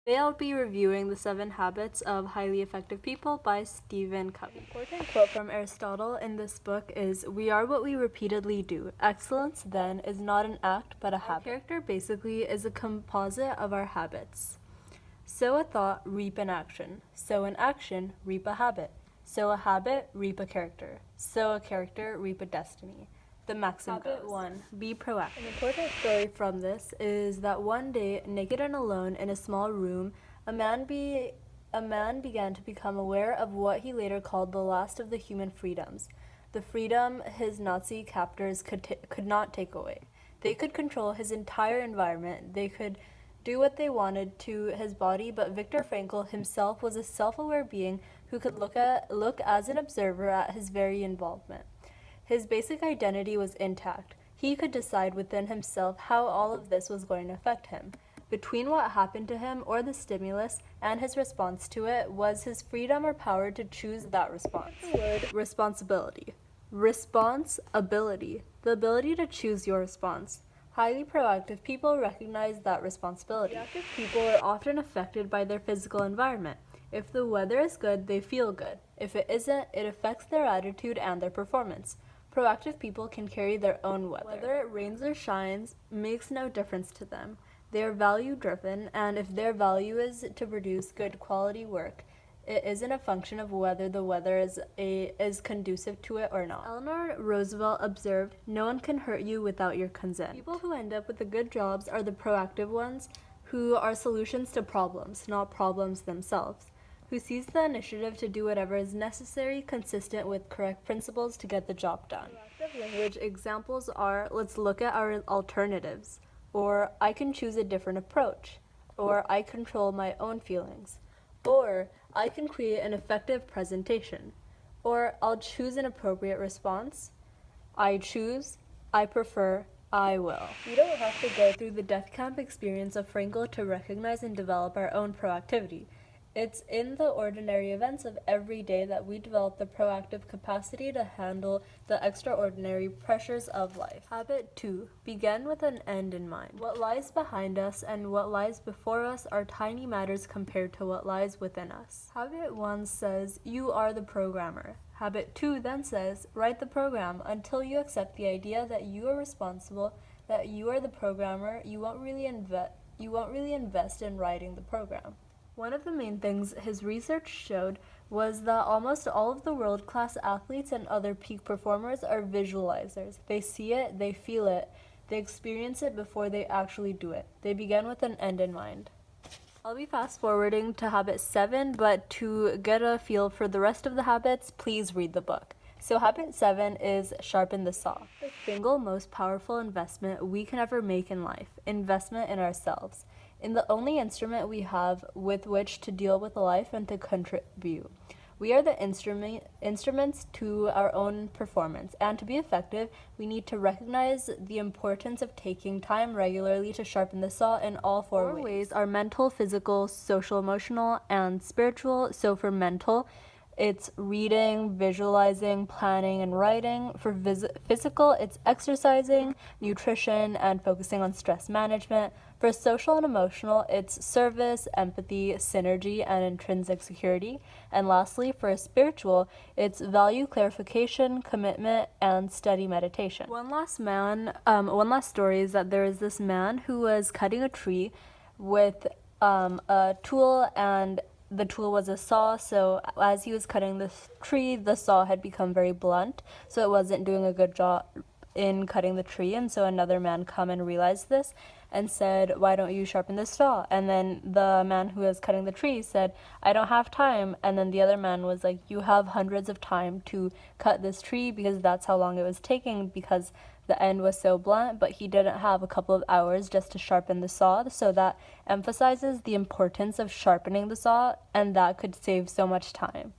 Today I'll be reviewing The 7 Habits of Highly Effective People by Steven Covey. An important quote from Aristotle in this book is, "We are what we repeatedly do. Excellence, then, is not an act, but a habit." Our character basically is a composite of our habits. Sow a thought, reap an action. Sow an action, reap a habit. Sow a habit, reap a character. Sow a character, reap a destiny. The maxim Habit goes. 1. Be proactive. An important story from this is that one day, naked and alone in a small room, a man began to become aware of what he later called the last of the human freedoms, the freedom his Nazi captors could not take away. They could control his entire environment. They could do what they wanted to his body, but Viktor Frankl himself was a self-aware being who could look as an observer at his very involvement. His basic identity was intact. He could decide within himself how all of this was going to affect him. Between what happened to him or the stimulus and his response to it was his freedom or power to choose that response. The word responsibility. Responsibility. The ability to choose your response. Highly proactive people recognize that responsibility. Reactive people are often affected by their physical environment. If the weather is good, they feel good. If it isn't, it affects their attitude and their performance. Proactive people can carry their own weather. Whether it rains or shines makes no difference to them. They are value-driven, and if their value is to produce good quality work, it isn't a function of whether the weather is conducive to it or not. Eleanor Roosevelt observed, "No one can hurt you without your consent." People who end up with the good jobs are the proactive ones, who are solutions to problems, not problems themselves, who sees the initiative to do whatever is necessary consistent with correct principles to get the job done. Proactive language examples are, let's look at our alternatives, or I can choose a different approach, or I control my own feelings, or I can create an effective presentation, or I'll choose an appropriate response, I choose, I prefer, I will. We don't have to go through the death camp experience of Frankl to recognize and develop our own proactivity. It's in the ordinary events of every day that we develop the proactive capacity to handle the extraordinary pressures of life. Habit 2. Begin with an end in mind. What lies behind us and what lies before us are tiny matters compared to what lies within us. Habit 1 says, you are the programmer. Habit 2 then says, write the program until you accept the idea that you are responsible, that you are the programmer. You won't really invest in writing the program. One of the main things his research showed was that almost all of the world-class athletes and other peak performers are visualizers. They see it, they feel it, they experience it before they actually do it. They begin with an end in mind. I'll be fast-forwarding to habit 7, but to get a feel for the rest of the habits, please read the book. So habit 7 is sharpen the saw. The single most powerful investment we can ever make in life, investment in ourselves, in the only instrument we have with which to deal with life and to contribute. We are the instruments to our own performance, and to be effective, we need to recognize the importance of taking time regularly to sharpen the saw in all four ways are mental, physical, social, emotional, and spiritual. So for mental, it's reading, visualizing, planning, and writing. For physical, it's exercising, nutrition, and focusing on stress management. For social and emotional, it's service, empathy, synergy, and intrinsic security. And lastly, for spiritual, it's value clarification, commitment, and steady meditation. One last story is that there is this man who was cutting a tree with a tool, and the tool was a saw. So as he was cutting this tree, the saw had become very blunt, so it wasn't doing a good job in cutting the tree. And so another man come and realized this and said, why don't you sharpen the saw? And then the man who was cutting the tree said, I don't have time. And then the other man was like, you have hundreds of time to cut this tree, because that's how long it was taking, because the end was so blunt, but he didn't have a couple of hours just to sharpen the saw. So that emphasizes the importance of sharpening the saw, and that could save so much time.